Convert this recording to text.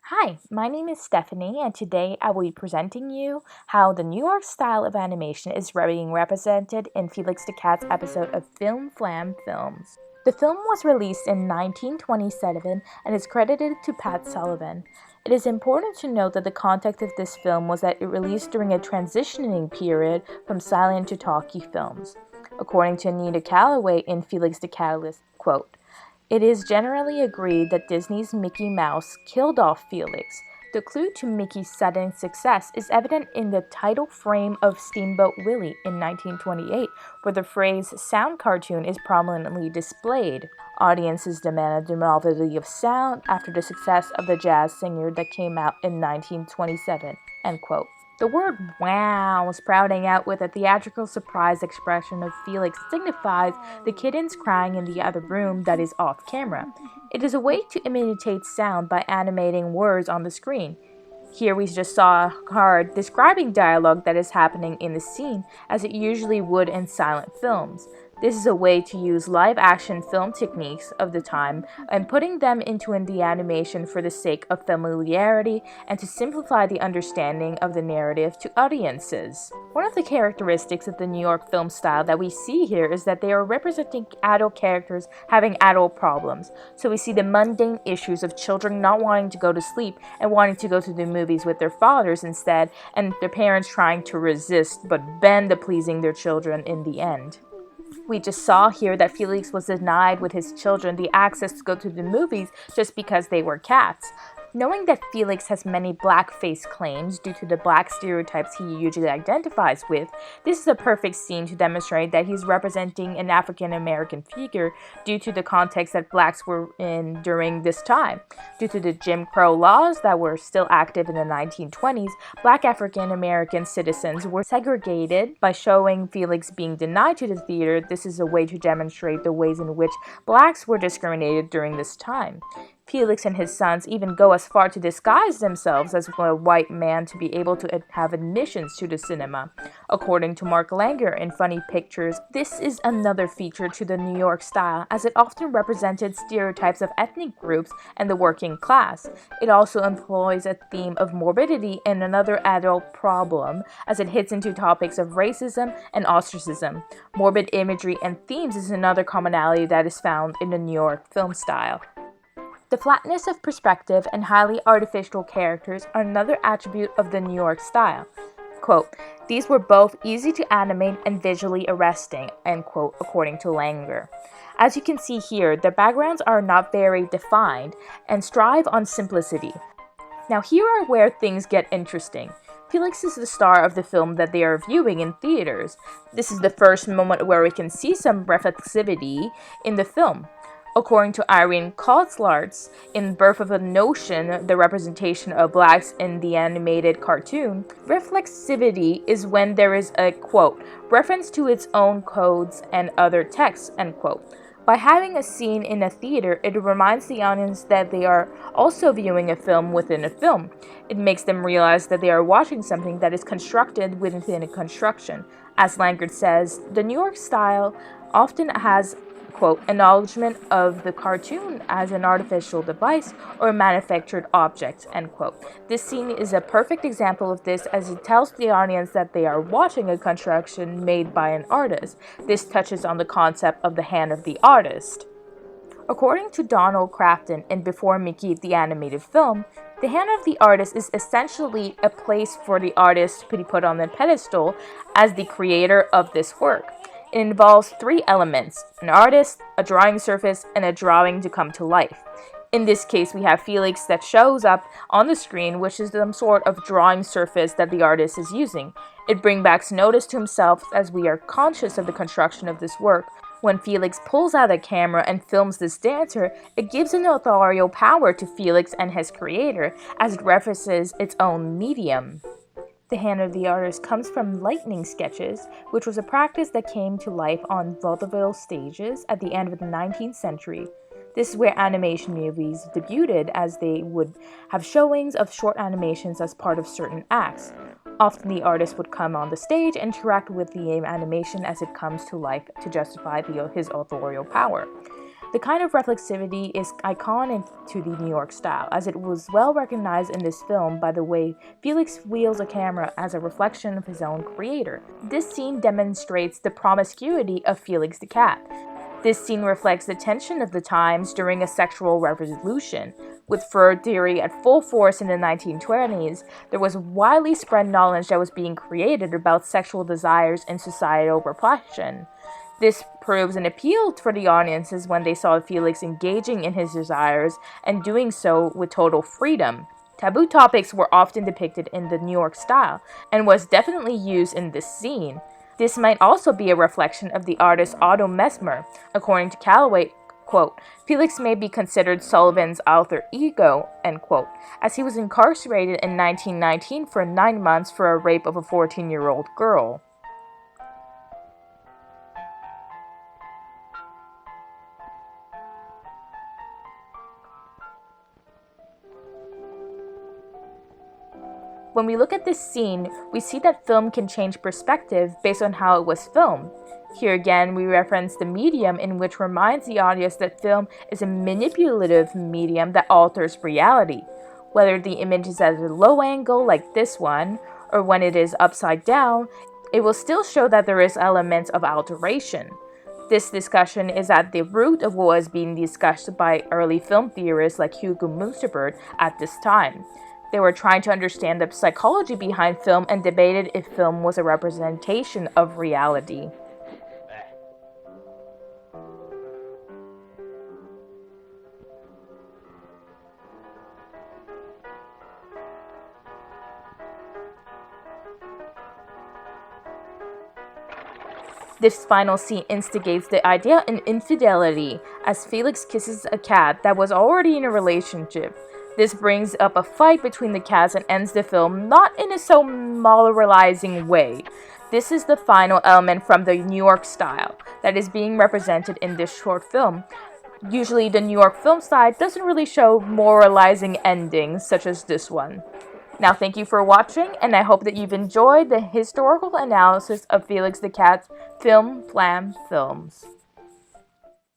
Hi, my name is Stephanie, and today I will be presenting you how the New York style of animation is being represented in Felix the Cat's episode of Film Flam Films. The film was released in 1927 and is credited to Pat Sullivan. It is important to note that the context of this film was that it released during a transitioning period from silent to talkie films. According to Anita Calloway in Felix the Catalyst, quote, "It is generally agreed that Disney's Mickey Mouse killed off Felix. The clue to Mickey's sudden success is evident in the title frame of Steamboat Willie in 1928, where the phrase sound cartoon is prominently displayed. Audiences demanded the novelty of sound after the success of the jazz singer that came out in 1927. End quote. The word wow sprouting out with a theatrical surprise expression of Felix signifies the kittens crying in the other room that is off camera. It is a way to imitate sound by animating words on the screen. Here we just saw a card describing dialogue that is happening in the scene as it usually would in silent films. This is a way to use live-action film techniques of the time and putting them into the animation for the sake of familiarity and to simplify the understanding of the narrative to audiences. One of the characteristics of the New York film style that we see here is that they are representing adult characters having adult problems. So we see the mundane issues of children not wanting to go to sleep and wanting to go to the movies with their fathers instead, and their parents trying to resist but bend to pleasing their children in the end. We just saw here that Felix was denied with his children the access to go to the movies just because they were cats. Knowing that Felix has many blackface claims due to the black stereotypes he usually identifies with, this is a perfect scene to demonstrate that he's representing an African American figure due to the context that blacks were in during this time. Due to the Jim Crow laws that were still active in the 1920s, black African American citizens were segregated. By showing Felix being denied to the theater, this is a way to demonstrate the ways in which blacks were discriminated during this time. Felix and his sons even go as far to disguise themselves as a white man to be able to have admissions to the cinema. According to Mark Langer in Funny Pictures, this is another feature to the New York style, as it often represented stereotypes of ethnic groups and the working class. It also employs a theme of morbidity and another adult problem, as it hits into topics of racism and ostracism. Morbid imagery and themes is another commonality that is found in the New York film style. The flatness of perspective and highly artificial characters are another attribute of the New York style. Quote, "These were both easy to animate and visually arresting," end quote, according to Langer. As you can see here, the backgrounds are not very defined and strive on simplicity. Now here are where things get interesting. Felix is the star of the film that they are viewing in theaters. This is the first moment where we can see some reflexivity in the film. According to Irene Kotzlarts, in Birth of a Notion, the representation of blacks in the animated cartoon, reflexivity is when there is a, quote, "reference to its own codes and other texts," end quote. By having a scene in a theater, it reminds the audience that they are also viewing a film within a film. It makes them realize that they are watching something that is constructed within a construction. As Langer says, the New York style often has, quote, acknowledgement of the cartoon as an artificial device or manufactured object, end quote. This scene is a perfect example of this, as it tells the audience that they are watching a construction made by an artist. This touches on the concept of the hand of the artist. According to Donald Crafton in Before Mickey the Animated Film, the hand of the artist is essentially a place for the artist to be put on the pedestal as the creator of this work. It involves three elements: an artist, a drawing surface, and a drawing to come to life. In this case, we have Felix that shows up on the screen, which is some sort of drawing surface that the artist is using. It brings back notice to himself as we are conscious of the construction of this work. When Felix pulls out a camera and films this dancer, it gives an authorial power to Felix and his creator, as it references its own medium. The hand of the artist comes from lightning sketches, which was a practice that came to life on vaudeville stages at the end of the 19th century. This is where animation movies debuted, as they would have showings of short animations as part of certain acts. Often the artist would come on the stage and interact with the animation as it comes to life to justify his authorial power. The kind of reflexivity is iconic to the New York style, as it was well recognized in this film by the way Felix wields a camera as a reflection of his own creator. This scene demonstrates the promiscuity of Felix the Cat. This scene reflects the tension of the times during a sexual revolution. With fur theory at full force in the 1920s, there was widely spread knowledge that was being created about sexual desires and societal repression. This proves an appeal for the audiences when they saw Felix engaging in his desires and doing so with total freedom. Taboo topics were often depicted in the New York style and was definitely used in this scene. This might also be a reflection of the artist Otto Messmer. According to Calloway, quote, Felix may be considered Sullivan's alter ego, end quote, as he was incarcerated in 1919 for 9 months for a rape of a 14-year-old girl. When we look at this scene, we see that film can change perspective based on how it was filmed. Here again, we reference the medium in which reminds the audience that film is a manipulative medium that alters reality. Whether the image is at a low angle like this one, or when it is upside down, it will still show that there is elements of alteration. This discussion is at the root of what was being discussed by early film theorists like Hugo Munsterberg at this time. They were trying to understand the psychology behind film and debated if film was a representation of reality. This final scene instigates the idea of infidelity, as Felix kisses a cat that was already in a relationship. This brings up a fight between the cats and ends the film not in a so moralizing way. This is the final element from the New York style that is being represented in this short film. Usually the New York film side doesn't really show moralizing endings such as this one. Now thank you for watching, and I hope that you've enjoyed the historical analysis of Felix the Cat's Film Flam Films.